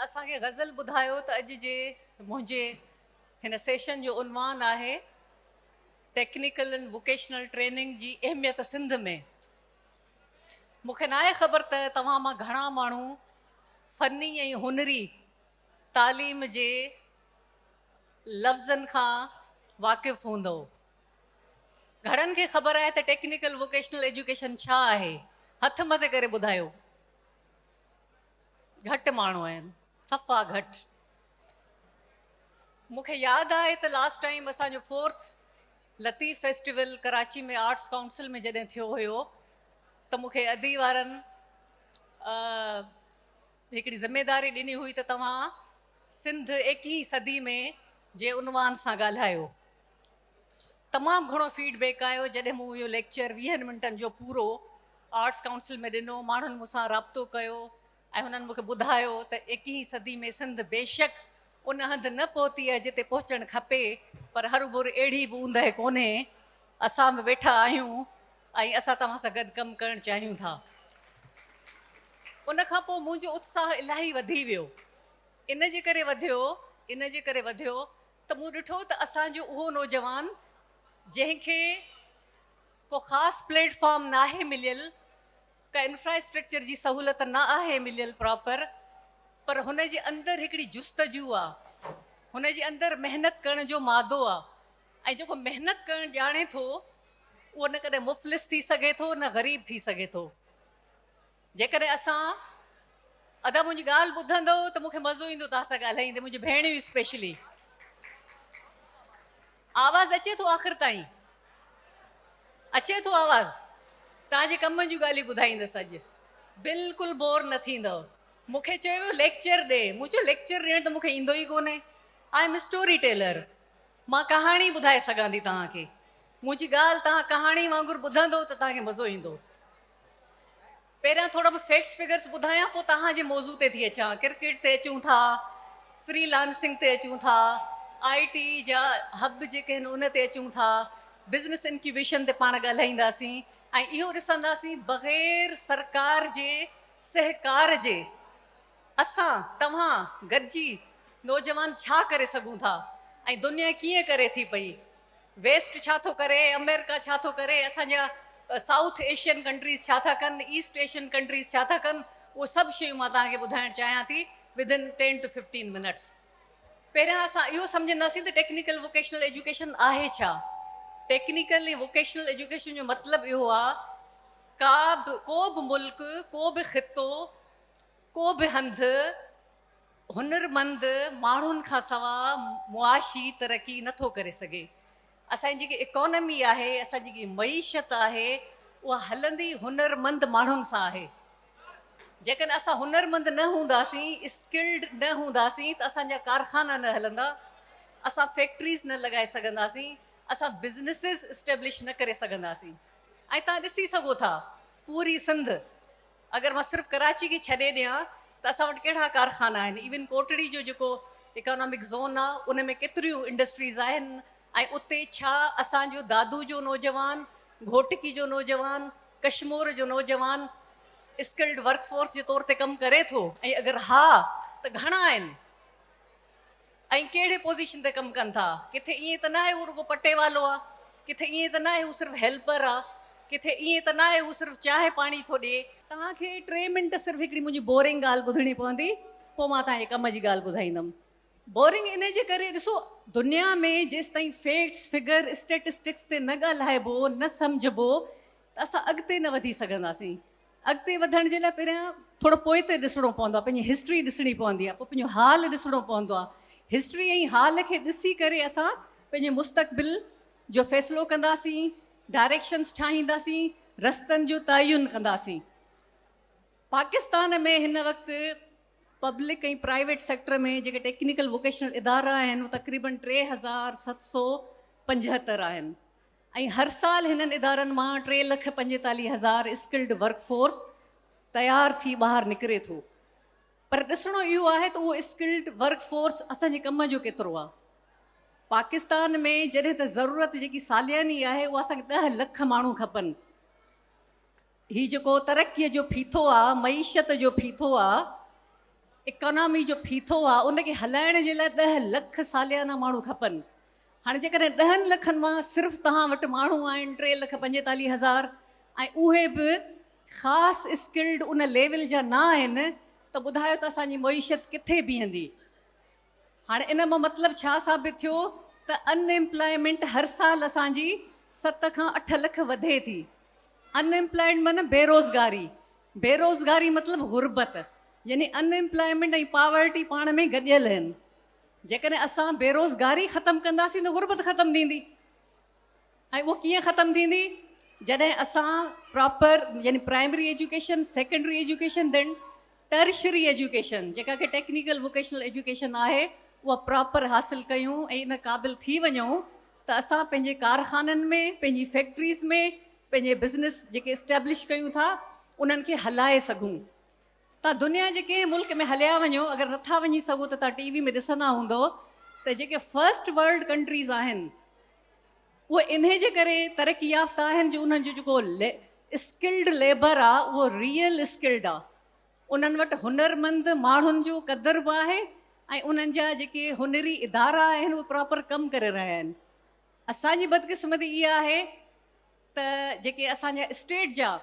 असांखे ग़ज़ल ॿुधायो त अॼु जे मुंहिंजे हिन सेशन जो उनवान आहे टेक्निकल एंड वोकेशनल ट्रेनिंग जी अहमियत सिंध में। मूंखे नाहे ख़बर त तव्हां मां घणा माण्हू फ़नी ऐं हुनरी तालीम जे लफ़्ज़नि खां वाक़िफ़ हूंदो। घणनि खे ख़बर आहे त टेक्निकल वोकेशनल एजुकेशन छा आहे? हथ मथे करे ॿुधायो। घटि माण्हू आहिनि, सफ़ा घटि। मूंखे यादि आहे त लास्ट टाइम असांजो 4th लतीफ़ फेस्टिवल कराची में आर्ट्स काउंसिल में जॾहिं थियो हुयो त मूंखे अदी वारनि हिकिड़ी ज़िमेदारी ॾिनी हुई त तव्हां सिंध 21वीं सदी में जे उनवान सां ॻाल्हायो। तमामु घणो फीडबैक आयो जॾहिं मूं इहो लेक्चर 20 मिंटनि जो पूरो आर्ट्स काउंसिल में ॾिनो। माण्हुनि मूंसां राब्तो कयो ऐं हुननि मूंखे ॿुधायो त 21वीं सदी में सिंध बेशक उन हंधि न पहुती आहे जिते पहुचणु खपे, पर हर बुर अहिड़ी बि ऊंदहि कोन्हे। असां बि वेठा आहियूं ऐं असां तव्हां सां गॾु कमु करणु चाहियूं था। उन खां पोइ मुंहिंजो उत्साह इलाही वधी वियो। इन जे करे वधियो त मूं ॾिठो त असांजो उहो नौजवान जंहिंखे को ख़ासि प्लेटफॉर्म न आहे मिलियल, का इंफ्रास्ट्रक्चर जी सहूलियत न आहे मिलियल प्रॉपर, पर हुन जे अंदरि हिकिड़ी जुस्तजू आहे, हुन जे अंदरि महिनत करण जो मादो आहे। ऐं जेको महिनत करणु ॼाणे थो उहो न कॾहिं मुफ़लिस थी सघे थो न ग़रीब थी सघे थो। जेकॾहिं असां अदा मुंहिंजी ॻाल्हि ॿुधंदो त मूंखे मज़ो ईंदो तव्हां सां ॻाल्हाईंदे, मुंहिंजी भेणियूं स्पेशली। आवाज़ अचे थो आख़िर ताईं? अचे थो आवाज़? तव्हांजे कम जूं ॻाल्हियूं ॿुधाईंदसि अॼु, बिल्कुलु बोर न थींदव। मूंखे चयो वियो लेक्चर ॾे, मूं चयो लेक्चर ॾियणु त मूंखे ईंदो ई कोन्हे। आई एम स्टोरी टेलर, मां कहाणी ॿुधाए सघां थी तव्हांखे। मुंहिंजी ॻाल्हि तव्हां कहाणी वांगुरु ॿुधंदो त तव्हांखे मज़ो ईंदो। पहिरियां थोरा फैक्ट्स फिगर्स ॿुधायां, पोइ तव्हांजे मौज़ू ते थी अचां। क्रिकेट ते अचूं था, फ्रीलांसिंग ते अचूं था, IT जा हब जेके आहिनि उन ते अचूं था, बिज़नेस इंक्यूबेशन ते पाण ॻाल्हाईंदासीं ऐं इहो ॾिसंदासीं बग़ैर सरकार जे सहकार जे असां तव्हां गॾिजी नौजवान छा करे सघूं था ऐं दुनिया कीअं करे थी पई। वेस्ट छा थो करे, अमेरिका छा थो करे, असांजा साउथ एशियन कंट्रीज़ छा था कनि, ईस्ट एशियन कंट्रीज़ छा था कनि, उहो सभु शयूं मां तव्हांखे ॿुधाइणु चाहियां थी विदिन 10 to 15 मिनट्स। पहिरियां असां इहो सम्झंदासीं त टेक्निकल वोकेशनल एजुकेशन आहे छा। टेक्निकल ऐं वोकेशनल एजुकेशन जो मतिलबु इहो आहे को बि मुल्क, को बि ख़ितो, को बि हंधि हुनरमंद माण्हुनि खां सवाइ मुआशी तरक़ी नथो करे सघे। असांजी जेकी इकोनॉमी आहे, असांजी जेकी मईशत आहे, उहा हलंदी हुनरमंद माण्हुनि सां आहे। जेकॾहिं असां हुनरमंद न हूंदासीं, स्किल्ड न हूंदासीं, त असांजा कारखाना न हलंदा, असां फैक्ट्रीज़ न लॻाए सघंदासीं, असां बिज़नेसिस इस्टेब्लिश न करे सघंदासीं। ऐं तव्हां ॾिसी सघो था पूरी सिंध, अगरि मां सिर्फ़ु कराची खे छॾे ॾियां त असां वटि कहिड़ा कारखाना आहिनि। इवन कोटड़ी जो जेको इकोनॉमिक ज़ोन आहे उन में केतिरियूं इंडस्ट्रीज़ आहिनि ऐं उते छा असांजो दादू जो नौजवान, घोटकी जो नौजवान, कश्मीर जो नौजवान स्किल्ड वर्कफोर्स जे तौर ते कमु करे थो? ऐं अगरि हा त घणा आहिनि ऐं कहिड़े पोज़ीशन ते कमु कनि था? किथे ईअं त न आहे हू रुॻो पटे वालो आहे, किथे ईअं त न आहे हू सिर्फ़ु हेल्पर आहे, किथे ईअं त न आहे हू सिर्फ़ु चांहि पाणी थो ॾिए। तव्हांखे 3 मिंट सिर्फ़ु हिकिड़ी मुंहिंजी बोरिंग ॻाल्हि ॿुधणी पवंदी, पोइ मां तव्हांजे कम जी ॻाल्हि ॿुधाईंदमि। बोरिंग इन जे करे, ॾिसो दुनिया में जेसि ताईं फैक्ट्स फिगर स्टेटिस्टिक्स ते न ॻाल्हाइबो, न सम्झबो, त असां अॻिते न वधी सघंदासीं। अॻिते वधण जे लाइ पहिरियां थोरो पोइ ते ॾिसणो पवंदो आहे, पंहिंजी हिस्ट्री ॾिसणी पवंदी आहे, पोइ पंहिंजो हाल ॾिसणो पवंदो आहे। हिस्ट्री ऐं हाल खे ॾिसी करे असां पंहिंजे मुस्तक़बिल जो फ़ैसिलो कंदासीं, डायरेक्शन्स ठाहींदासीं, रस्तनि जो तयन कंदासीं। पाकिस्तान में हिन वक़्तु पब्लिक ऐं प्राइवेट सेक्टर में जेके टेक्निकल वोकेशनल इदारा आहिनि उहे तक़रीबन 3775 आहिनि ऐं हर साल हिननि इदारनि मां 3,45,000 स्किल्ड वर्कफोर्स तयारु थी ॿाहिरि निकिरे थो। पर ॾिसणो इहो आहे त उहो स्किल्ड वर्कफोर्स असांजे कम जो केतिरो आहे। पाकिस्तान में जॾहिं त ज़रूरत जेकी सालियानी आहे उहा असांखे 10 लख माण्हू खपनि। हीउ जेको तरक़ीअ जो फीथो आहे, मईशत जो फीथो आहे, इकोनॉमी जो फीथो आहे उनखे हलाइण जे लाइ 10 लख सालियाना माण्हू खपनि। हाणे जेकॾहिं 10 लखनि मां सिर्फ़ु तव्हां वटि माण्हू आहिनि 3,45,000 ऐं उहे बि ख़ासि स्किल्ड उन लेवल जा न आहिनि त ॿुधायो त असांजी मईशत किथे बीहंदी। हाणे इन मां मतिलबु छा साबित थियो त अनएम्प्लॉयमेंट हर साल असांजी 7 खां 8 लख वधे थी। अनएम्प्लॉयड माना बेरोज़गारी, बेरोज़गारी मतिलबु गुरबत, यानी अनएम्प्लॉयमेंट ऐं पावर्टी पाण में गॾियल आहिनि। जेकॾहिं असां बेरोज़गारी ख़तमु कंदासीं त गुरबत ख़तमु थींदी। ऐं उहो कीअं ख़तमु थींदी? जॾहिं असां प्रॉपर यानी प्राइमरी एजुकेशन, सेकेंडरी एजुकेशन, देन टर्शरी एजुकेशन जेका कि टेक्निकल वोकेशनल एजुकेशन आहे उहा प्रॉपर हासिलु कयूं ऐं इन क़ाबिल थी वञूं त असां पंहिंजे कारखाननि में, पंहिंजी फैक्ट्रीज़ में, पंहिंजे बिज़नेस जेके इस्टेब्लिश कयूं था उन्हनि खे हलाए सघूं। तव्हां दुनिया जे कंहिं मुल्क में हलिया वञो, अगरि नथा वञी सघो त तव्हां टीवी में ॾिसंदा हूंदो त जेके फर्स्ट वर्ल्ड कंट्रीज़ आहिनि उहे इन जे करे तरक़ी याफ़्ता आहिनि जो उन्हनि जो जेको स्किल्ड लेबर आहे उहो रियल स्किल्ड आहे। उन्हनि वटि हुनरमंद माण्हुनि जो क़दुरु बि आहे ऐं उन्हनि जा जेके हुनरी इदारा आहिनि उहे प्रॉपर कमु करे रहिया आहिनि। असांजी बदकिस्मती इहा आहे त जेके असांजा स्टेट जा,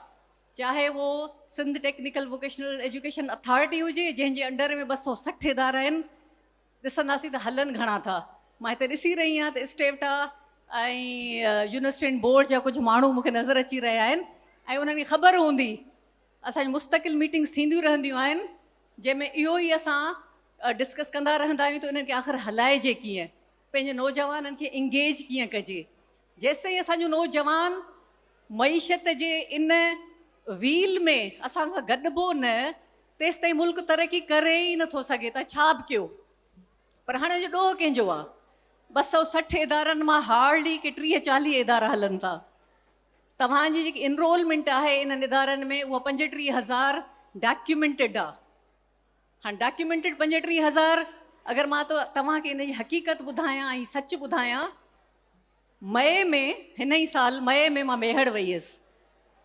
चाहे वो Sindh technical vocational education authority हुजे जंहिंजे अंडर में 260 इदारा आहिनि, ॾिसंदासीं त हलनि घणा था। मां हिते ॾिसी रही आहियां त स्टेटा ऐं यूनिवर्सिटी बोर्ड जा कुझु माण्हू मूंखे नज़र अची रहिया आहिनि ऐं उन्हनि खे ख़बर हूंदी असांजी मुस्तक़िल मीटिंग्स थींदियूं रहंदियूं आहिनि जंहिंमें इहो ई असां डिस्कस कंदा रहंदा आहियूं त इन्हनि खे आख़िर हलाइजे कीअं, पंहिंजे नौजवाननि खे इंगेज कीअं कजे। जेसिताईं असांजो नौजवान मईशत जे इन व्हील में असां सां गॾिबो न तेसिताईं मुल्क तरक़ी करे ई नथो सघे। त छा बि कयो, पर हाणे जो ॾोह कंहिंजो आहे? 260 इदारनि मां हार्डली के 30-40 इदारा हलनि था। तव्हांजी जेकी इनरोलमेंट आहे इन्हनि इदारनि में उहा 35,000 डॉक्यूमेंटेड आहे। हाणे डॉक्यूमेंटेड 35,000 अगरि मां तव्हांखे इन जी हक़ीक़त ॿुधायां ऐं सच ॿुधायां, मई में हिन ई साल मई में मां मेहड़ वई हुअसि।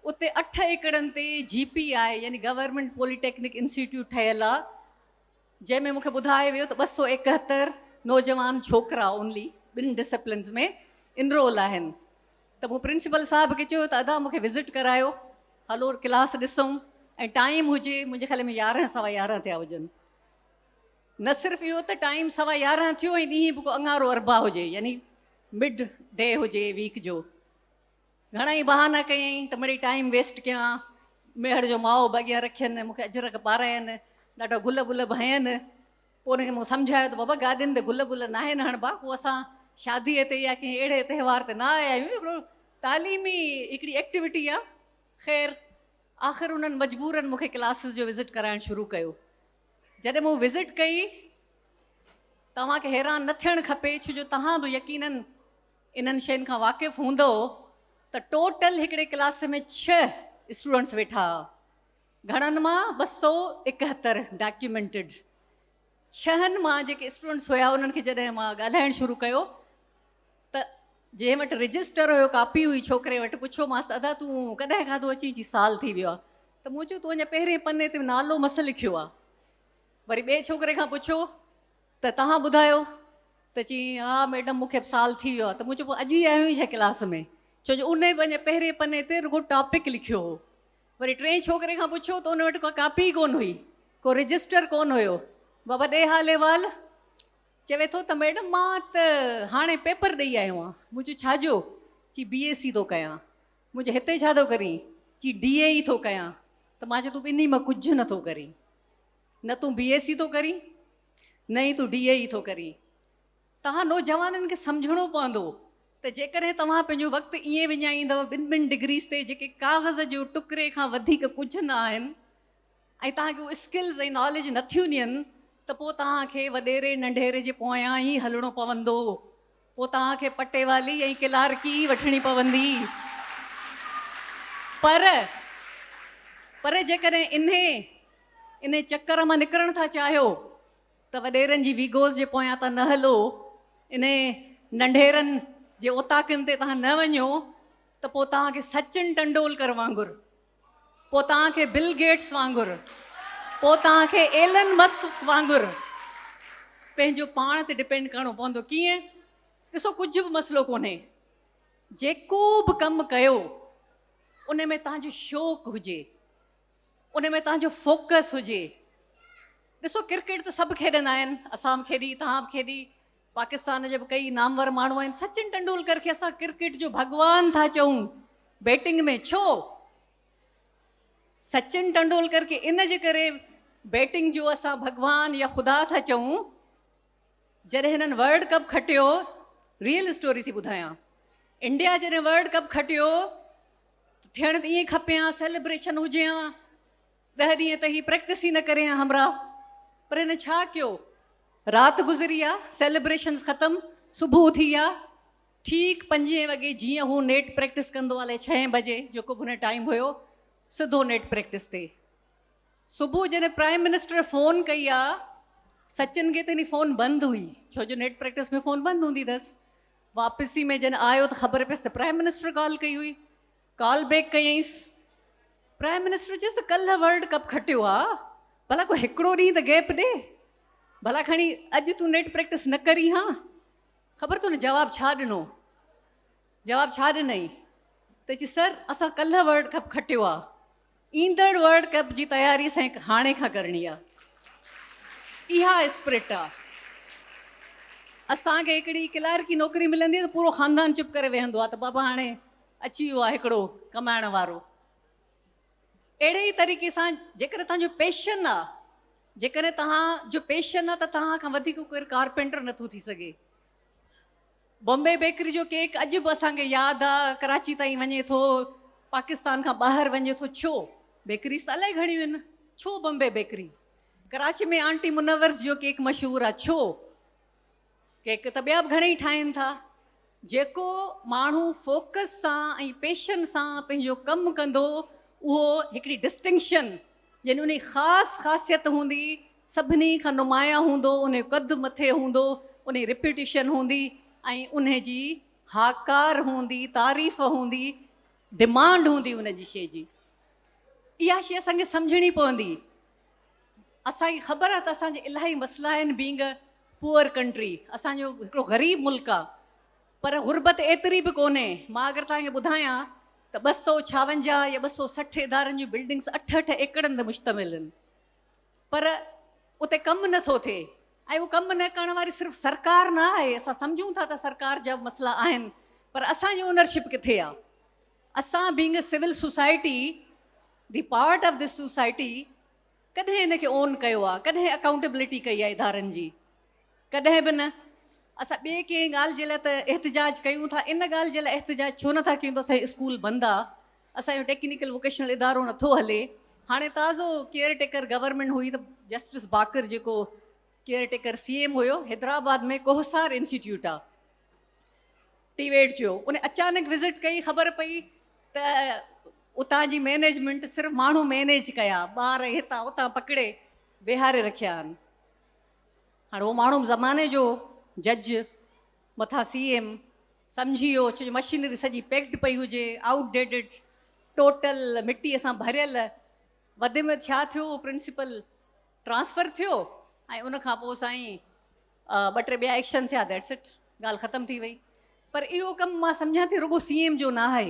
उते 8 एकड़नि ते GPI यानी गवर्नमेंट पॉलिटेक्निक इंस्टीट्यूट ठहियल आहे जंहिंमें मूंखे ॿुधायो वियो त 271 नौजवान छोकिरा ओनली 2 डिसिप्लिन्स में इनरोल आहिनि। त मूं प्रिंसिपल साहब खे चयो त अदा मूंखे विज़िट करायो, हलो क्लास ॾिसूं ऐं टाइम हुजे, मुंहिंजे ख़्याल में 11 थिया हुजनि। न सिर्फ़ु इहो त टाइम 11:15 थियो ऐं ॾींहुं बि को अंगारो अरबा हुजे यानी मिड डे हुजे वीक जो। घणा ई बहाना कयईं त मिड़ई टाइम वेस्ट कयां, मेहड़ जो माओ बॻियां रखियनि, मूंखे अजरक पारायनि, ॾाढा गुल बुल भयनि। पोइ उनखे मूं सम्झायो त बाबा गाॾियुनि ते गुल बुल न आहिनि हणिबा, पोइ असां शादीअ ते या कंहिं अहिड़े त्योहार ते न आया आहियूं, तालीमी हिकिड़ी एक्टिविटी आहे। ख़ैर आख़िर उन्हनि मजबूरनि मूंखे क्लासिस जो विज़िट कराइणु शुरू कयो। जॾहिं मूं विज़िट कई, तव्हांखे हैरान न थियणु खपे छो जो तव्हां बि यकीननि इन्हनि शयुनि खां वाक़िफ़ु हूंदो त टोटल हिकिड़े क्लास में 6 स्टूडेंट्स वेठा। घणनि मां 271 डॉक्यूमेंटेड। 6 मां जेके स्टूडेंट्स हुया उन्हनि खे जॾहिं मां ॻाल्हाइणु शुरू कयो त जंहिं वटि रजिस्टर हुयो, कापी हुई, छोकिरे वटि पुछियोमांसि त अदा तूं कॾहिं खां थो अची साल थी वियो आहे? त मूं चयो तूं अञा पहिरें पने ते नालो मस लिखियो आहे। वरी ॿिए छोकिरे खां पुछियो त तव्हां ॿुधायो? त चई हा मैडम मूंखे साल थी वियो आहे। त मूं चयो पोइ अॼु ई आयो छा क्लास में? छो जो उन बि अञा पहिरें पने ते रुगो टॉपिक लिखियो हो। वरी 3 छोकिरे खां पुछियो त उन वटि को कापी कोन हुई, को रजिस्टर कोन हुयो। बाबा ॾे हाल अहिवाल। चवे थो त मैडम मां त हाणे पेपर ॾेई आयो आहियां। मूं चयो छाजो? चई BSc थो कयां। मूं चयो हिते छा थो करीं? चई DAE थो कयां। त मां चयो तूं ॿिन्ही मां कुझु नथो करीं, न तूं BSc थो करीं न ई तूं DAE थो करीं। तव्हां नौजवाननि खे सम्झणो पवंदो त जेकॾहिं तव्हां पंहिंजो वक़्तु ईअं विञाईंदव 2 डिग्रीज़ ते जेके काग़ज़ जो टुकड़े खां वधीक कुझु न आहिनि ऐं तव्हांखे उहे स्किल्स ऐं नॉलेज नथियूं ॾियनि त पोइ तव्हांखे वॾेरे नंढेरे जे पोयां ई हलणो पवंदो। पोइ तव्हांखे पटेवाली ऐं क्लार्की वठणी पवंदी। पर जेकॾहिं इन चकर मां निकिरणु था चाहियो त वॾेरनि जी वीगोज़ जे पोयां तव्हां न हलो, इन नंढेरनि जे ओताकनि ते तव्हां न वञो त पोइ तव्हांखे सचिन तेंदुलकर वांगुरु, पोइ तव्हांखे बिल गेट्स वांगुरु, पोइ तव्हांखे एलन मस्क वांगुरु पंहिंजो पाण ते डिपेंड करिणो पवंदो। कीअं? ॾिसो, कुझु बि मसइलो कोन्हे, जेको बि कमु कयो उन में तव्हांजो शौक़ु हुजे, उन में तव्हांजो फोकस हुजे। ॾिसो, क्रिकेट त सभु खेॾंदा आहिनि, असां बि खेॾी, तव्हां बि खेॾी, पाकिस्तान जे बि कई नामवर माण्हू आहिनि। सचिन तेंदुलकर खे असां क्रिकेट जो भॻवान था चऊं, बैटिंग में छो? सचिन तेंदुलकर खे इन जे करे बैटिंग जो असां भॻवान या ख़ुदा था चऊं, जॾहिं हिननि वर्ल्ड कप खटियो, रियल स्टोरी थी ॿुधायां, इंडिया जॾहिं वर्ल्ड कप खटियो थियण त ईअं खपे हा, सेलिब्रेशन हुजे हा, 10 ॾींहं त ही प्रैक्टिस ई न करे हा हमरा। पर हिन छा कयो? राति गुज़री आहे, सेलिब्रेशन्स ख़तमु, सुबुह थी आहे, ठीकु 5 वॻे जीअं हू नेट प्रैक्टिस कंदो आहे, 6 बजे जेको बि हुन टाइम हुयो, सिधो नेट प्रैक्टिस ते। सुबुह जॾहिं प्राइम मिनिस्टर फ़ोन कई आहे, सचिन खे त हिन फ़ोन बंदि हुई, छो जो नेट प्रैक्टिस में फ़ोन बंदि हूंदी अथसि। वापसी में जॾहिं आयो त ख़बर पियसि त प्राइम मिनिस्टर कॉल कई हुई। कॉल बैक कयईंसि, प्राइम मिनिस्टर चयसि त कल्ह वर्ल्ड कप खटियो आहे, भला को हिकिड़ो ॾींहुं त गैप ॾे, भला खणी अॼु तूं नेट प्रैक्टिस न करी हा? ख़बर अथव न जवाबु छा ॾिनो? जवाबु छा ॾिनई? त चई, सर असां कल्ह वर्ल्ड कप खटियो आहे, ईंदड़ वर्ल्ड कप जी तयारी असांखे हाणे खां करणी आहे। इहा स्पिरिट आहे। असांखे हिकिड़ी क्लार्की नौकिरी मिलंदी त पूरो ख़ानदान चुप करे वेहंदो आहे त बाबा हाणे अची वियो आहे हिकिड़ो कमाइण वारो। अहिड़े ई तरीक़े सां जेकॾहिं तव्हांजो पैशन आहे, जेकॾहिं तव्हांजो पैशन आहे त तव्हां खां वधीक कोई कारपेंटर नथो थी सघे। बॉम्बे बेकरी जो केक अॼु बि असांखे यादि आहे, कराची ताईं वञे थो, पाकिस्तान खां ॿाहिरि वञे थो। छो? बेकरीज़ त इलाही घणियूं आहिनि, छो बॉम्बे बेकरी? कराची में आंटी मुनवर्स जो केक मशहूरु आहे, छो? केक त ॿिया बि घणेई ठाहिनि था। जेको माण्हू फोकस सां ऐं पैशन सां पंहिंजो कमु कंदो, उहो हिकिड़ी डिस्टिंक्शन, यानी उन ख़ासि ख़ासियत हूंदी, सभिनी खां नुमाया हूंदो, उन जो कदु मथे हूंदो, उन जी रेप्यूटेशन हूंदी, ऐं उन जी हाकार हूंदी, तारीफ़ हूंदी, डिमांड हूंदी उन जी शइ जी। इहा शइ असांखे सम्झणी पवंदी। असांखे ख़बर आहे त असांजे इलाही मसइला आहिनि, बीइंग अ पुअर कंट्री, असांजो हिकिड़ो ग़रीब मुल्क आहे, पर गुरबत एतिरी बि कोन्हे। मां अगरि तव्हांखे ॿुधायां त 256 या 260 इदारनि जूं बिल्डिंग्स 8-8 एकड़नि ते मुश्तमिल आहिनि, पर उते कमु नथो थिए। ऐं उहो कमु न करण वारी सिर्फ़ु सरकार न आहे, असां सम्झूं था त सरकार जा मसइला आहिनि, पर असांजी ओनरशिप किथे आहे? असां being a civil society, the part of this society, कॾहिं हिन खे ओन कयो आहे? कॾहिं अकाउंटेबिलिटी कई आहे इदारनि जी? कॾहिं बि न। असां ॿिए कंहिं ॻाल्हि जे लाइ त एहतिजाज कयूं था, इन ॻाल्हि जे लाइ एहतिजाज छो नथा कयूं त असांजो स्कूल बंदि आहे, असांजो टेक्निकल वोकेशनल इदारो नथो हले। हाणे ताज़ो केयर टेकर गवर्नमेंट हुई त जस्टिस बाकर जेको केयर टेकर CM हुयो, हैदराबाद में कोहसार इंस्टीट्यूट आहे, टीवेट जो, उन अचानक विज़िट कई, ख़बर पई त उतां जी मैनेजमेंट सिर्फ़ु माण्हू मैनेज कया, ॿार हितां उतां पकिड़े वेहारे रखिया आहिनि। हाणे उहो माण्हू ज़माने जो जज मथां CM सम्झी वियो, छो जो मशीनरी सॼी पैक्ड पई हुजे, आउटडेटेड, टोटल मिटीअ सां भरियल। वधि में छा थियो, प्रिंसिपल ट्रांसफ़र थियो ऐं उनखां पोइ साईं 2-3 ॿिया एक्शन थिया, दैट्स इट, ॻाल्हि ख़तमु थी वई। पर इहो कमु मां सम्झां थी रुॻो CM जो न आहे,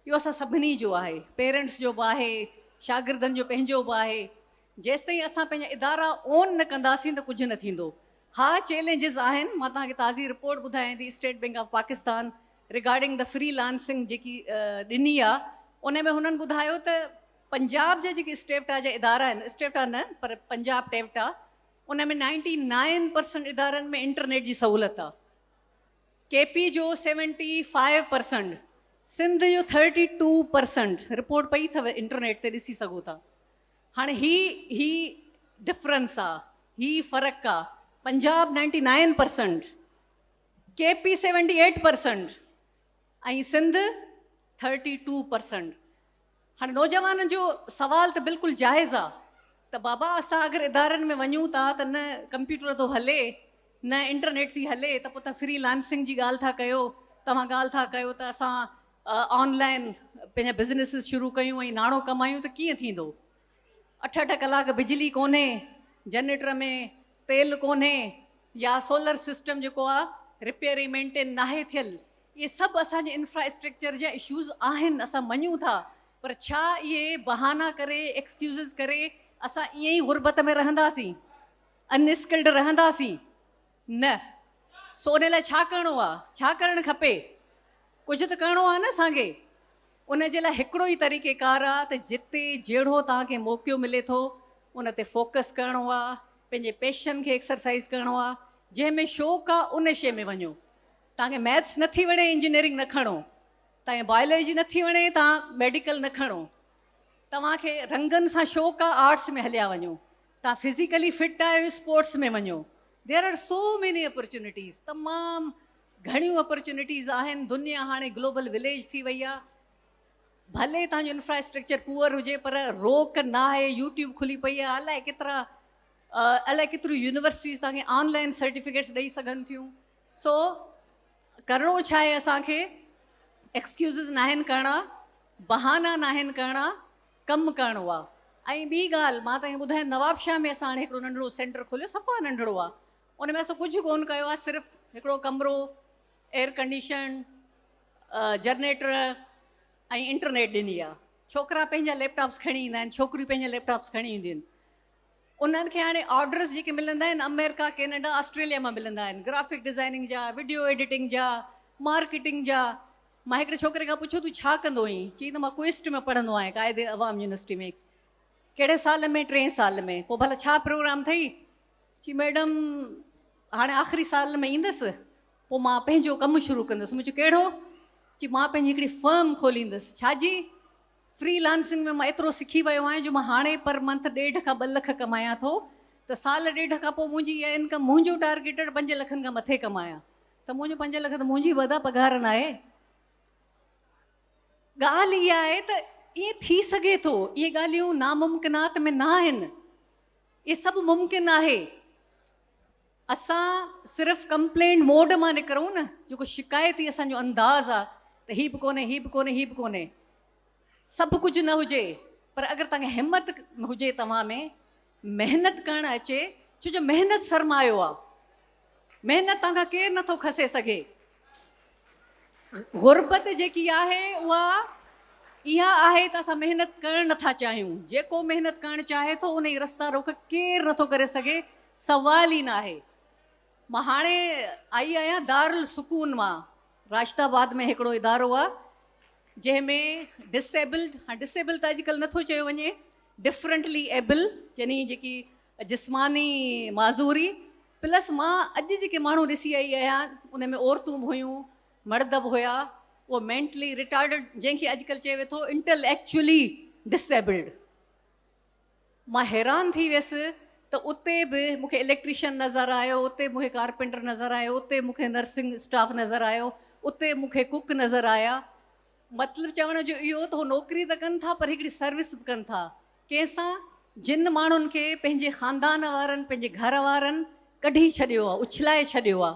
इहो असां सभिनी जो आहे, पेरेंट्स जो बि आहे, शागिर्दनि जो पंहिंजो बि आहे। जेसिताईं असां पंहिंजा इदारा ओन न कंदासीं त कुझु न थींदो। हा, चैलेंजिस आहिनि, मां तव्हांखे ताज़ी रिपोर्ट ॿुधायां थी state bank of Pakistan regarding the freelancing जेकी ॾिनी आहे, उन में हुननि ॿुधायो त पंजाब जा जेके स्टेप्टा जा इदारा आहिनि, स्टेप्टा न पर पंजाब टेप्टा, उन में 99% इदारनि में इंटरनेट जी सहूलियत आहे। KP जो 75%, सिंध जो 32%, रिपोर्ट पई अथव, इंटरनेट ते ॾिसी सघो था। हाणे ही डिफरेंस आहे, ही फ़र्क़ु आहे। पंजाब 99%, KP 78% ऐं सिंध 32%। हाणे नौजवाननि जो सवाल त बिल्कुलु जाइज़ आहे त बाबा असां अगरि इदारनि में वञूं था त न कंप्यूटर थो हले, न इंटरनेट थी हले, त पोइ तव्हां फ्रीलांसिंग जी ॻाल्हि था कयो, तव्हां ॻाल्हि था कयो त असां ऑनलाइन पंहिंजा बिज़नेसिस शुरू कयूं ऐं नाणो कमायूं, त कीअं थींदो? 8 कलाक बिजली कोन्हे, जनरेटर में तेल कोन्हे, या सोलर सिस्टम जेको आहे रिपेयरी मेंटेन नाहे थियल, इहे सभु असांजे इंफ्रास्ट्रक्चर जा इशूज़ आहिनि, असां मञूं था। पर छा इहे बहाना करे, एक्सक्यूज़िस करे असां ईअं ई गुरबत में रहंदासीं, अनस्किल्ड रहंदासीं? न। सो उन लाइ छा करिणो आहे, छा करणु खपे? कुझु त करिणो आहे न असांखे। उन जे लाइ हिकिड़ो ई तरीक़ेकार आहे त जिते जहिड़ो तव्हांखे मौक़ो मिले थो उन ते फोकस करिणो आहे, पंहिंजे पैशन खे एक्सरसाइज़ करिणो आहे। जंहिंमें शौक़ु आहे उन शइ में वञो। तव्हांखे मैथ्स नथी वणे, इंजीनियरिंग न खणो। तव्हांखे बायोलॉजी नथी वणे, तव्हां मेडिकल न खणो। तव्हांखे रंगनि सां शौक़ु आहे, आर्ट्स में हलिया वञो। तव्हां फिज़िकली फिट आहियो, स्पोर्ट्स में वञो। There are so many opportunities, तमामु घणियूं अपॉर्चुनिटीज़ आहिनि। दुनिया हाणे ग्लोबल विलेज थी वई आहे। भले तव्हांजो इंफ्रास्ट्रक्चर पुअर हुजे, पर रोक न आहे। यूट्यूब खुली पई आहे, अलाए केतिरियूं यूनिवर्सिटीज़ तव्हांखे ऑनलाइन सर्टिफिकेट्स ॾेई सघनि थियूं। सो करिणो छा आहे असांखे? एक्सक्यूज़िस न आहिनि करिणा, बहाना न आहिनि करिणा, कमु करिणो आहे। ऐं ॿी ॻाल्हि मां तव्हांखे ॿुधायां, नवाबशाह में असां हाणे हिकिड़ो नंढिड़ो सेंटर खोलियो, सफ़ा नंढिड़ो आहे। उन में असां कुझु कोन कयो आहे, सिर्फ़ु हिकिड़ो कमिरो, एयर कंडीशन, जनरेटर ऐं इंटरनेट ॾिनी आहे। छोकिरा पंहिंजा लैपटॉप्स खणी ईंदा आहिनि, छोकिरियूं पंहिंजा लैपटॉप्स खणी ईंदियूं आहिनि। उन्हनि खे हाणे ऑर्डर्स जेके मिलंदा आहिनि अमेरिका, कैनेडा, ऑस्ट्रेलिया मां मिलंदा आहिनि, ग्राफिक डिज़ाइनिंग जा, वीडियो एडिटिंग जा, मार्केटिंग जा। मां हिकिड़े छोकिरे खां पुछो तूं छा कंदो आहीं? चई त मां क्विस्ट में पढ़ंदो आहियां, क़ाइदे अवाम यूनिवर्सिटी में। कहिड़े साल में? 3 साल में। पोइ भला छा प्रोग्राम अथई? चई मैडम हाणे आख़िरी साल में ईंदसि, पोइ मां पंहिंजो कमु शुरू कंदसि। मुंहिंजो कहिड़ो? चई मां पंहिंजी हिकिड़ी फर्म खोलींदसि। छाजी? फ्रीलांसिंग में मां एतिरो सिखी वियो आहियां जो मां हाणे पर मंथ 1.5 खां 2 लख कमायां थो, त साल 1.5 खां पोइ मुंहिंजी इहा इनकम, मुंहिंजो टारगेटेड 5 लखनि खां मथे कमायां। त मुंहिंजो 5 लख त मुंहिंजी वॾा पघार न आहे। ॻाल्हि इहा आहे त ईअं थी सघे थो। इहे ॻाल्हियूं नामुमकिनात में न आहिनि, इहे सभु मुमकिन आहे। असां सिर्फ़ु कंप्लेंट मोड मां निकिरूं न, जेको शिकायती असांजो अंदाज़ आहे त हीअ बि कोन्हे, हीअ बि कोन्हे, हीअ बि कोन्हे, सभु कुझु न हुजे, पर अगरि तव्हांखे हिमत हुजे, तव्हां में महिनत करणु अचे, छो जो महिनत सरमायो आहे। महिनत तव्हांखां केरु नथो खसे सघे। गुरबत जेकी आहे उहा इहा आहे त असां महिनत करणु नथा चाहियूं। जेको महिनत करणु चाहे थो उन जी रस्ता रोक केरु नथो करे सघे, सवाल ई न आहे। मां हाणे आई आहियां दारुल सुकून मां। राशिदाबाद में हिकिड़ो इदारो आहे जंहिंमें डिसेबल्ड, डिसेबल त अॼुकल्ह नथो चयो वञे, डिफरेंटली एबल, यानी जेकी जिस्मानी माज़ूरी प्लस। मां अॼु जेके माण्हू ॾिसी आई आहियां उन में औरतूं बि हुयूं, मर्द बि हुया, उहो मेंटली रिटार्डेड, जंहिंखे अॼुकल्ह चए वेठो इंटेलेक्चुअली डिसेबल्ड। मां हैरान थी वियसि त उते बि मूंखे इलेक्ट्रीशियन नज़र आयो, उते मूंखे कारपेंटर नज़र आयो, उते मूंखे नर्सिंग स्टाफ नज़र आयो, उते मूंखे कुक नज़र आया। मतिलबु चवण जो इहो त उहो नौकिरी त कनि था, पर हिकिड़ी सर्विस बि कनि था कंहिंसां, जिन माण्हुनि खे पंहिंजे ख़ानदान वारनि, पंहिंजे घर वारनि कढी छॾियो आहे, उछलाए छॾियो आहे,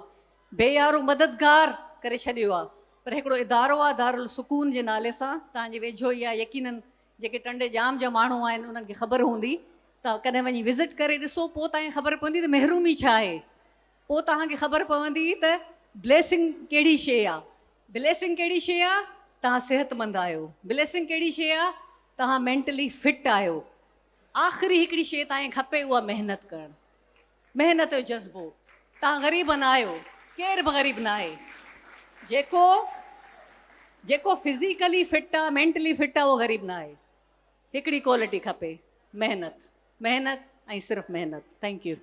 बेयारो मददगार करे छॾियो आहे। पर हिकिड़ो इदारो आहे दारुल सुकून जे नाले सां, तव्हांजे वेझो ई आहे। यकीननि जेके टंडे जाम जा माण्हू आहिनि उन्हनि खे ख़बर हूंदी, तव्हां कॾहिं वञी विज़िट करे ॾिसो, पोइ तव्हांखे ख़बर पवंदी त महरूमी छा आहे। पोइ तव्हांखे ख़बर पवंदी त ब्लेसिंग कहिड़ी शइ आहे। ब्लेसिंग कहिड़ी शइ आहे? तव्हां सिहतमंद आहियो। ब्लेसिंग कहिड़ी शइ आहे? तव्हां मेंटली फिट आहियो। आख़िरी हिकिड़ी शइ तव्हांखे खपे, उहा महिनत करणु, महिनत जो जज़्बो। तव्हां ग़रीब न आहियो, केरु बि ग़रीब न आहे। जेको फिज़िकली फिट आहे, मेंटली फिट आहे, उहो ग़रीब न आहे। हिकिड़ी क्वालिटी खपे, महिनत, महिनत ऐं सिर्फ़ु महिनत। Thank U.